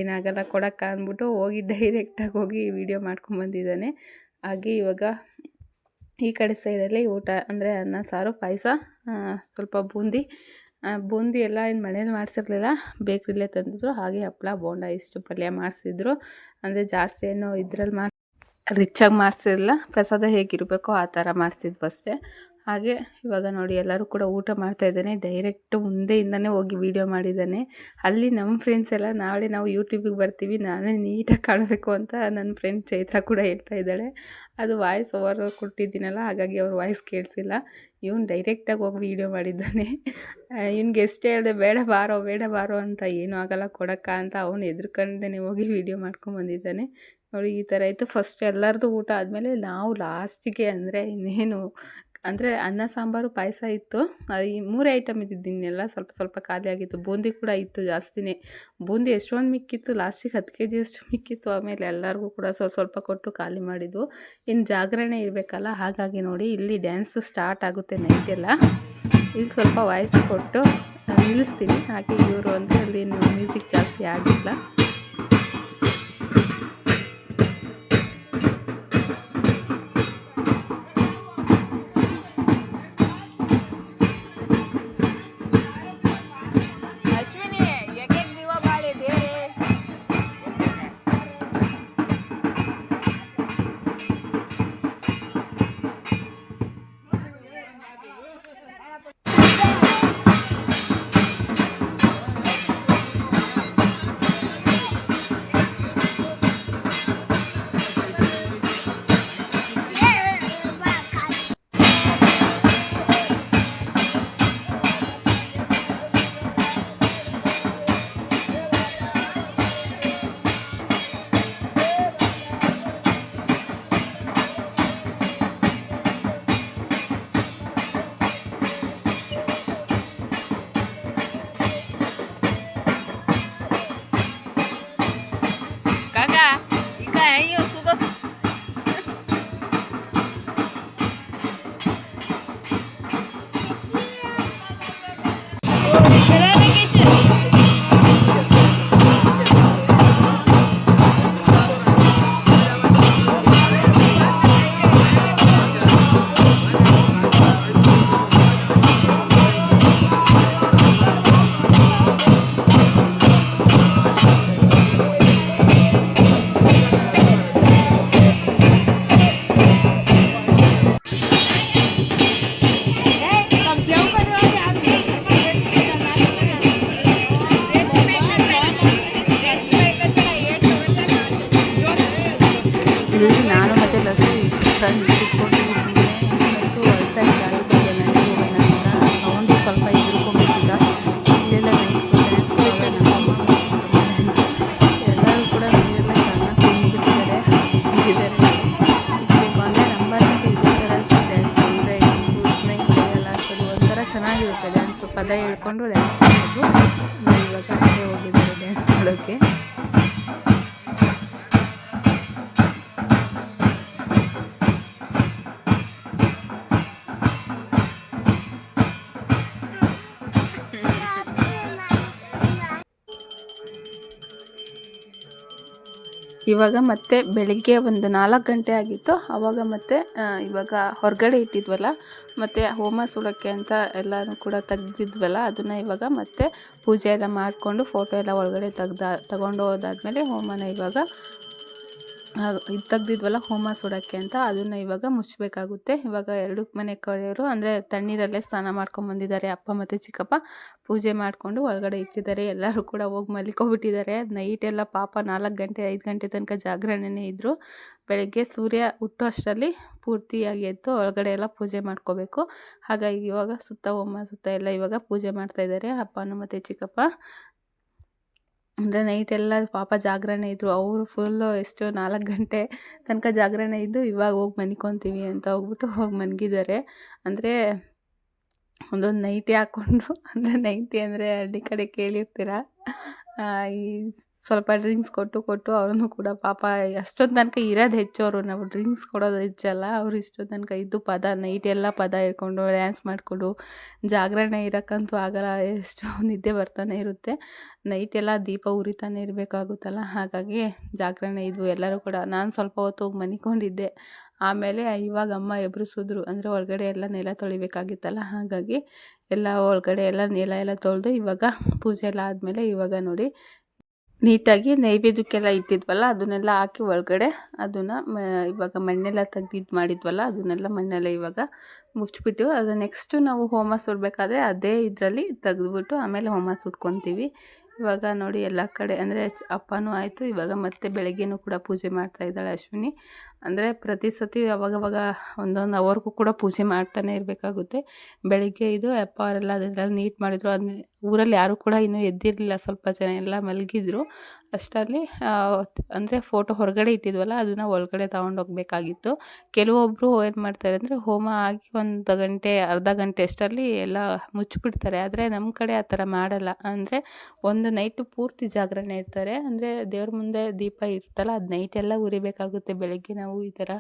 ಏನಾಗಲ್ಲ ಕೊಡೋಕೆ ಅಂದ್ಬಿಟ್ಟು ಹೋಗಿ ಡೈರೆಕ್ಟಾಗಿ ಹೋಗಿ ವೀಡಿಯೋ ಮಾಡ್ಕೊಂಬಂದಿದ್ದಾನೆ. ಹಾಗೆ ಇವಾಗ ಈ ಕಡೆ ಸೈಡಲ್ಲಿ ಊಟ ಅಂದರೆ ಅನ್ನ ಸಾರು ಪಾಯಸ ಸ್ವಲ್ಪ ಬೂಂದಿ ಎಲ್ಲ ಏನು ಮನೇಲಿ ಮಾಡಿಸಿರ್ಲಿಲ್ಲ, ಬೇಕ್ರಿಲೇ ತಂದಿದ್ರು. ಹಾಗೆ ಹಪ್ಪಳ ಬೋಂಡ ಇಷ್ಟು ಪಲ್ಯ ಮಾಡಿಸಿದ್ರು. ಅಂದರೆ ಜಾಸ್ತಿ ಏನೋ ಇದ್ರಲ್ಲಿ ರಿಚ್ಚಾಗಿ ಮಾಡಿಸಿರಲಿಲ್ಲ, ಪ್ರಸಾದ ಹೇಗಿರಬೇಕೋ ಆ ಥರ ಮಾಡಿಸಿದ್ವು ಅಷ್ಟೇ. ಹಾಗೆ ಇವಾಗ ನೋಡಿ ಎಲ್ಲರೂ ಕೂಡ ಊಟ ಮಾಡ್ತಾಯಿದ್ದಾನೆ. ಡೈರೆಕ್ಟ್ ಮುಂದೆಯಿಂದನೇ ಹೋಗಿ ವೀಡಿಯೋ ಮಾಡಿದ್ದಾನೆ. ಅಲ್ಲಿ ನಮ್ಮ ಫ್ರೆಂಡ್ಸ್ ಎಲ್ಲ ನಾಳೆ ನಾವು ಯೂಟ್ಯೂಬಿಗೆ ಬರ್ತೀವಿ, ನಾನೇ ನೀಟಾಗಿ ಕಾಣಬೇಕು ಅಂತ ನನ್ನ ಫ್ರೆಂಡ್ ಚೈತ್ರ ಕೂಡ ಹೇಳ್ತಾ ಇದ್ದಾಳೆ. ಅದು ವಾಯ್ಸ್ ಓವರ್ ಕೊಟ್ಟಿದ್ದೀನಲ್ಲ, ಹಾಗಾಗಿ ಅವ್ರ ವಾಯ್ಸ್ ಕೇಳಿಸಿಲ್ಲ. ಇವನು ಡೈರೆಕ್ಟಾಗಿ ಹೋಗಿ ವೀಡಿಯೋ ಮಾಡಿದ್ದಾನೆ. ಇವ್ನಿಗೆ ಎಷ್ಟು ಹೇಳಿದೆ ಬೇಡ ಬಾರೋ ಅಂತ, ಏನೂ ಆಗಲ್ಲ ಕೊಡೋಕ್ಕ ಅಂತ ಅವನು ಎದ್ರುಕೊಂಡೇ ಹೋಗಿ ವೀಡಿಯೋ ಮಾಡ್ಕೊಂಬಂದಿದ್ದಾನೆ. ನೋಡಿ ಈ ಥರ ಇತ್ತು. ಫಸ್ಟ್ ಎಲ್ಲರದು ಊಟ ಆದಮೇಲೆ ನಾವು ಲಾಸ್ಟಿಗೆ ಅಂದರೆ ಇನ್ನೇನು ಅಂದರೆ ಅನ್ನ ಸಾಂಬಾರು ಪಾಯಸ ಇತ್ತು. ಈ 3 ಐಟಮ್ ಇದ್ದಿದ್ದು, ಇನ್ನೆಲ್ಲ ಸ್ವಲ್ಪ ಸ್ವಲ್ಪ ಖಾಲಿ ಆಗಿತ್ತು. ಬೂಂದಿ ಕೂಡ ಇತ್ತು ಜಾಸ್ತಿನೇ. ಬೂಂದಿ ಎಷ್ಟೊಂದು ಮಿಕ್ಕಿತ್ತು, ಲಾಸ್ಟಿಗೆ 10 kg ಅಷ್ಟು ಮಿಕ್ಕಿತ್ತು. ಆಮೇಲೆ ಎಲ್ಲರಿಗೂ ಕೂಡ ಸ್ವಲ್ಪ ಕೊಟ್ಟು ಖಾಲಿ ಮಾಡಿದ್ವು. ಇನ್ನು ಜಾಗರಣೆ ಇರಬೇಕಲ್ಲ, ಹಾಗಾಗಿ ನೋಡಿ ಇಲ್ಲಿ ಡ್ಯಾನ್ಸು ಸ್ಟಾರ್ಟ್ ಆಗುತ್ತೆ ನೈಟೆಲ್ಲ. ಇಲ್ಲಿ ಸ್ವಲ್ಪ ವಾಯ್ಸ್ ಕೊಟ್ಟು ನಿಲ್ಲಿಸ್ತೀನಿ. ಹಾಗೆ ಇವರು ಅಂದರೆ ಅಲ್ಲಿ ಮ್ಯೂಸಿಕ್ ಜಾಸ್ತಿ ಆಗಿಲ್ಲ. ಇಲ್ಲಿ ನಾನು ಮತ್ತು ಲಸ್ಸು ಕೂತ್ಕೊಂಡು ಮತ್ತು ಅಳ್ತಾ ಇದ್ದ ನನಗೆ ಸೌಂಡು ಸ್ವಲ್ಪ ಹೆದರ್ಕೊಂಡ್ಬಿಟ್ಟಿದ್ದ. ಇಲ್ಲೆಲ್ಲ ನೈಟ್ ಡ್ಯಾನ್ಸ್ ನಮ್ಮಮ್ಮ ಡ್ಯಾನ್ಸ್ ಎಲ್ಲರೂ ಕೂಡ ನೀರೆಲ್ಲ ಚೆನ್ನಾಗಿ ಕುಂದ್ಬಿಟ್ಟಿದ್ದಾರೆ, ಇದ್ದಾರೆ. ಇರಬೇಕು ಅಂದರೆ ನಮ್ಮ ಭಾಷೆಗೆ ಇದೇ ಥರ ಡ್ಯಾನ್ಸ್ ಅಂದರೆ ಸ್ನೇಕ್ ಕೈಯೆಲ್ಲ ಹಾಕೋದು ಒಂಥರ ಚೆನ್ನಾಗಿರುತ್ತೆ ಡ್ಯಾನ್ಸು. ಪದ ಹೇಳ್ಕೊಂಡು ಡ್ಯಾನ್ಸ್ ಮಾಡೋದು. ಇವಾಗ ಅಲ್ಲೇ ಹೋಗಿದ್ದಾರೆ ಡ್ಯಾನ್ಸ್ ಮಾಡೋಕ್ಕೆ. ಇವಾಗ ಮತ್ತೆ ಬೆಳಿಗ್ಗೆ ಒಂದು 4 ಗಂಟೆ ಆಗಿತ್ತು. ಆವಾಗ ಮತ್ತೆ ಇವಾಗ ಹೊರಗಡೆ ಇಟ್ಟಿದ್ವಲ್ಲ, ಮತ್ತು ಹೋಮ ಸುಡೋಕ್ಕೆ ಅಂತ ಎಲ್ಲನೂ ಕೂಡ ತೆಗ್ದಿದ್ವಲ್ಲ, ಅದನ್ನು ಇವಾಗ ಮತ್ತೆ ಪೂಜೆ ಎಲ್ಲ ಮಾಡಿಕೊಂಡು ಫೋಟೋ ಎಲ್ಲ ಒಳಗಡೆ ತಗೊಂಡು ಹೋದಾದ್ಮೇಲೆ ಹೋಮನ ಇವಾಗ ಇದು ತೆಗ್ದಿದ್ವಲ್ಲ ಹೋಮ ಸುಡೋಕ್ಕೆ ಅಂತ, ಅದನ್ನು ಇವಾಗ ಮುಚ್ಚಬೇಕಾಗುತ್ತೆ. ಇವಾಗ 2 ಮನೆ ಕಡೆಯವರು ಅಂದರೆ ತಣ್ಣೀರಲ್ಲೇ ಸ್ನಾನ ಮಾಡ್ಕೊಂಬಂದಿದ್ದಾರೆ. ಅಪ್ಪ ಮತ್ತು ಚಿಕ್ಕಪ್ಪ ಪೂಜೆ ಮಾಡಿಕೊಂಡು ಒಳಗಡೆ ಇಟ್ಟಿದ್ದಾರೆ. ಎಲ್ಲರೂ ಕೂಡ ಹೋಗಿ ಮಲ್ಕೊಬಿಟ್ಟಿದ್ದಾರೆ. ನೈಟೆಲ್ಲ ಪಾಪ 4 ಗಂಟೆ 5 ಗಂಟೆ ತನಕ ಜಾಗರಣೆನೇ ಇದ್ದರು. ಬೆಳಗ್ಗೆ ಸೂರ್ಯ ಹುಟ್ಟೋ ಅಷ್ಟರಲ್ಲಿ ಪೂರ್ತಿಯಾಗಿ ಎದ್ದು ಒಳಗಡೆ ಎಲ್ಲ ಪೂಜೆ ಮಾಡ್ಕೋಬೇಕು. ಹಾಗಾಗಿ ಇವಾಗ ಸುತ್ತ ಹೋಮ ಸುತ್ತ ಎಲ್ಲ ಇವಾಗ ಪೂಜೆ ಮಾಡ್ತಾಯಿದ್ದಾರೆ ಅಪ್ಪನೂ ಮತ್ತು ಚಿಕ್ಕಪ್ಪ. ಅಂದರೆ ನೈಟೆಲ್ಲ ಪಾಪ ಜಾಗರಣೆ ಇದ್ದರು. ಅವರು ಫುಲ್ಲು ಎಷ್ಟು 4 ಗಂಟೆ ತನಕ ಜಾಗರಣೆ ಇದ್ದು ಇವಾಗ ಹೋಗಿ ಮನಿಕೊತೀವಿ ಅಂತ ಹೋಗ್ಬಿಟ್ಟು ಹೋಗಿ ಮನ್ಗಿದ್ದಾರೆ. ಅಂದರೆ ಒಂದೊಂದು ನೈಟಿ ಹಾಕ್ಕೊಂಡು, ಅಂದರೆ ನೈಟಿ ಅಂದರೆ ಹಳ್ಳಿ ಕಡೆ ಕೇಳಿರ್ತೀರ, ಈ ಸ್ವಲ್ಪ ಡ್ರಿಂಕ್ಸ್ ಕೊಟ್ಟು ಅವನು ಕೂಡ ಪಾಪ ಅಷ್ಟೊತ್ತು ತನಕ ಇರೋದು ಹೆಚ್ಚು. ಅವರು ನಾವು ಡ್ರಿಂಕ್ಸ್ ಕೊಡೋದು ಹೆಚ್ಚಲ್ಲ. ಅವರು ಇಷ್ಟೊತ್ತು ತನಕ ಇದ್ದು ನೈಟ್ ಎಲ್ಲ ಪದ ಹೇಳ್ಕೊಂಡು ಡ್ಯಾನ್ಸ್ ಮಾಡಿಕೊಂಡು ಜಾಗರಣೆ ಇರೋಕ್ಕಂತೂ ಆಗಲ್ಲ. ಎಷ್ಟು ನಿದ್ದೆ ಬರ್ತಾನೆ ಇರುತ್ತೆ. ನೈಟೆಲ್ಲ ದೀಪ ಉರಿತಾನೆ ಇರಬೇಕಾಗುತ್ತಲ್ಲ, ಹಾಗಾಗಿ ಜಾಗರಣೆ ಇದ್ವು ಎಲ್ಲರೂ ಕೂಡ. ನಾನು ಸ್ವಲ್ಪ ಹೊತ್ತು ಹೋಗಿ ಮನಿಕೊಂಡಿದ್ದೆ. ಆಮೇಲೆ ಇವಾಗ ಅಮ್ಮ ಎಬ್ರಿಸಿದ್ರು. ಅಂದರೆ ಒಳಗಡೆ ಎಲ್ಲ ನೆಲ ತೊಳಿಬೇಕಾಗಿತ್ತಲ್ಲ, ಹಾಗಾಗಿ ಎಲ್ಲ ಒಳಗಡೆ ಎಲ್ಲ ನೆಲ ಎಲ್ಲ ತೊಳೆದು ಇವಾಗ ಪೂಜೆ ಎಲ್ಲ ಆದಮೇಲೆ ಇವಾಗ ನೋಡಿ ನೀಟಾಗಿ ನೈವೇದ್ಯಕ್ಕೆಲ್ಲ ಇಟ್ಟಿದ್ವಲ್ಲ ಅದನ್ನೆಲ್ಲ ಹಾಕಿ ಒಳಗಡೆ ಅದನ್ನು ಇವಾಗ ಮಣ್ಣೆಲ್ಲ ತೆಗ್ದು ಮಾಡಿದ್ವಲ್ಲ ಅದನ್ನೆಲ್ಲ ಮಣ್ಣೆಲ್ಲ ಇವಾಗ ಮುಚ್ಚಿಬಿಟ್ಟು ಅದು ನೆಕ್ಸ್ಟು ನಾವು ಹೋಮ ಸುಡಬೇಕಾದ್ರೆ ಅದೇ ಇದರಲ್ಲಿ ತೆಗೆದ್ಬಿಟ್ಟು ಆಮೇಲೆ ಹೋಮ ಸುಟ್ಕೊತೀವಿ. ಇವಾಗ ನೋಡಿ ಎಲ್ಲ ಕಡೆ ಅಂದರೆ ಅಪ್ಪನೂ ಆಯಿತು. ಇವಾಗ ಮತ್ತೆ ಬೆಳಗ್ಗೆನೂ ಕೂಡ ಪೂಜೆ ಮಾಡ್ತಾಯಿದ್ದಾಳೆ ಅಶ್ವಿನಿ. ಅಂದರೆ ಪ್ರತಿ ಸತಿ ಅವಾಗವಾಗ ಒಂದೊಂದು ಅವರ್ಗೂ ಕೂಡ ಪೂಜೆ ಮಾಡ್ತಾನೆ ಇರಬೇಕಾಗುತ್ತೆ. ಬೆಳಗ್ಗೆ ಇದು ಅಪ್ಪ ಅವರೆಲ್ಲ ಅದನ್ನೆಲ್ಲ ನೀಟ್ ಮಾಡಿದ್ರು. ಅದನ್ನ ಊರಲ್ಲಿ ಯಾರೂ ಕೂಡ ಇನ್ನೂ ಎದ್ದಿರಲಿಲ್ಲ, ಸ್ವಲ್ಪ ಜನ ಎಲ್ಲ ಮಲಗಿದ್ರು. ಅಷ್ಟರಲ್ಲಿ ಅಂದರೆ ಫೋಟೋ ಹೊರಗಡೆ ಇಟ್ಟಿದ್ವಲ್ಲ ಅದನ್ನು ಒಳಗಡೆ ತೊಗೊಂಡೋಗ್ಬೇಕಾಗಿತ್ತು. ಕೆಲವೊಬ್ಬರು ಏನು ಮಾಡ್ತಾರೆ ಅಂದರೆ ಹೋಮ ಆಗಿ ಒಂದು ಗಂಟೆ ಅರ್ಧ ಗಂಟೆ ಅಷ್ಟರಲ್ಲಿ ಎಲ್ಲ ಮುಚ್ಚಿಬಿಡ್ತಾರೆ. ಆದರೆ ನಮ್ಮ ಕಡೆ ಆ ಥರ ಮಾಡಲ್ಲ. ಅಂದರೆ ಒಂದು ನೈಟು ಪೂರ್ತಿ ಜಾಗರಣೆ ಇರ್ತಾರೆ. ಅಂದರೆ ದೇವ್ರ ಮುಂದೆ ದೀಪ ಇರ್ತಲ್ಲ, ಅದು ನೈಟೆಲ್ಲ ಉರಿಬೇಕಾಗುತ್ತೆ ಬೆಳಗ್ಗೆ ನಾವು ಈ ಥರ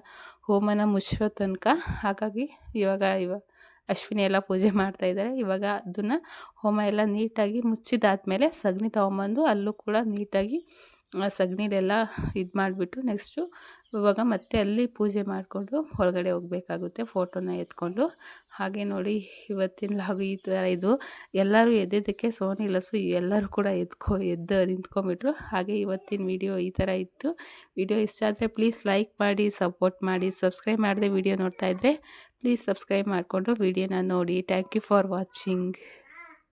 ಹೋಮನ ಮುಚ್ಚೋ ತನಕ. ಹಾಗಾಗಿ ಇವಾಗ ಅಶ್ವಿನಿ ಎಲ್ಲ ಪೂಜೆ ಮಾಡ್ತಾಯಿದ್ದಾರೆ. ಇವಾಗ ಅದನ್ನು ಹೋಮ ಎಲ್ಲ ನೀಟಾಗಿ ಮುಚ್ಚಿದಾದ್ಮೇಲೆ ಸಗಣಿ ತೊಗೊಂಬಂದು ಅಲ್ಲೂ ಕೂಡ ನೀಟಾಗಿ ಸಗಣಿಲೆಲ್ಲ ಇದು ಮಾಡಿಬಿಟ್ಟು ನೆಕ್ಸ್ಟು ಇವಾಗ ಮತ್ತೆ ಅಲ್ಲಿ ಪೂಜೆ ಮಾಡಿಕೊಂಡು ಒಳಗಡೆ ಹೋಗಬೇಕಾಗುತ್ತೆ ಫೋಟೋನ ಎತ್ಕೊಂಡು. ಹಾಗೆ ನೋಡಿ ಇವತ್ತಿನ ಲಾಗು ಈ ಥರ ಇದು. ಎಲ್ಲರೂ ಎದ್ದಿದ್ದಕ್ಕೆ ಸೋನಿ ಲಸು ಎಲ್ಲರೂ ಕೂಡ ಎದ್ದು ನಿಂತ್ಕೊಂಡ್ಬಿಟ್ರು. ಹಾಗೆ ಇವತ್ತಿನ ವಿಡಿಯೋ ಈ ಥರ ಇತ್ತು. ವಿಡಿಯೋ ಇಷ್ಟ ಆದರೆ ಪ್ಲೀಸ್ ಲೈಕ್ ಮಾಡಿ, ಸಪೋರ್ಟ್ ಮಾಡಿ. ಸಬ್ಸ್ಕ್ರೈಬ್ ಮಾಡದೆ ವಿಡಿಯೋ ನೋಡ್ತಾಯಿದ್ರೆ ಪ್ಲೀಸ್ ಸಬ್ಸ್ಕ್ರೈಬ್ ಮಾಡಿಕೊಂಡು ವಿಡಿಯೋನ ನೋಡಿ. Thank you for watching.